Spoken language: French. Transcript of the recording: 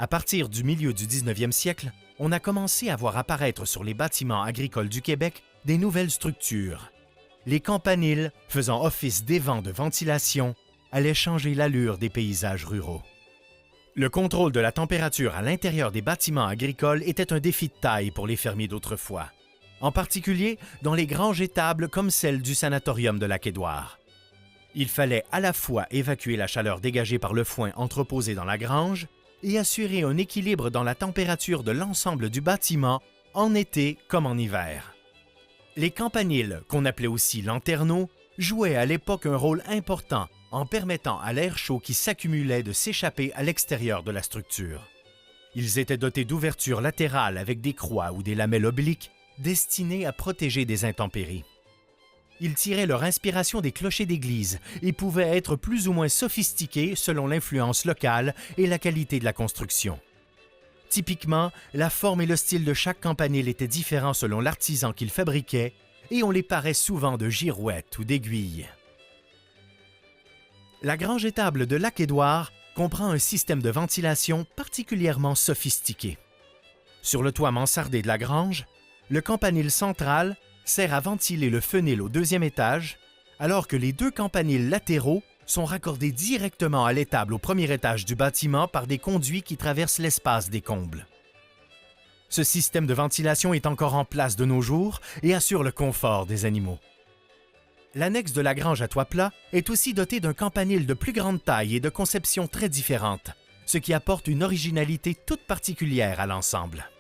À partir du milieu du 19e siècle, on a commencé à voir apparaître sur les bâtiments agricoles du Québec des nouvelles structures. Les campaniles, faisant office d'évents de ventilation, allaient changer l'allure des paysages ruraux. Le contrôle de la température à l'intérieur des bâtiments agricoles était un défi de taille pour les fermiers d'autrefois, en particulier dans les granges étables comme celle du sanatorium de Lac-Édouard. Il fallait à la fois évacuer la chaleur dégagée par le foin entreposé dans la grange et assurer un équilibre dans la température de l'ensemble du bâtiment, en été comme en hiver. Les campaniles, qu'on appelait aussi lanterneaux, jouaient à l'époque un rôle important en permettant à l'air chaud qui s'accumulait de s'échapper à l'extérieur de la structure. Ils étaient dotés d'ouvertures latérales avec des croix ou des lamelles obliques destinées à protéger des intempéries. Ils tiraient leur inspiration des clochers d'église et pouvaient être plus ou moins sophistiqués selon l'influence locale et la qualité de la construction. Typiquement, la forme et le style de chaque campanile étaient différents selon l'artisan qu'il fabriquait et on les parait souvent de girouettes ou d'aiguilles. La grange étable de Lac-Édouard comprend un système de ventilation particulièrement sophistiqué. Sur le toit mansardé de la grange, le campanile central sert à ventiler le fenil au deuxième étage, alors que les deux campaniles latéraux sont raccordés directement à l'étable au premier étage du bâtiment par des conduits qui traversent l'espace des combles. Ce système de ventilation est encore en place de nos jours et assure le confort des animaux. L'annexe de la grange à toit plat est aussi dotée d'un campanile de plus grande taille et de conception très différente, ce qui apporte une originalité toute particulière à l'ensemble.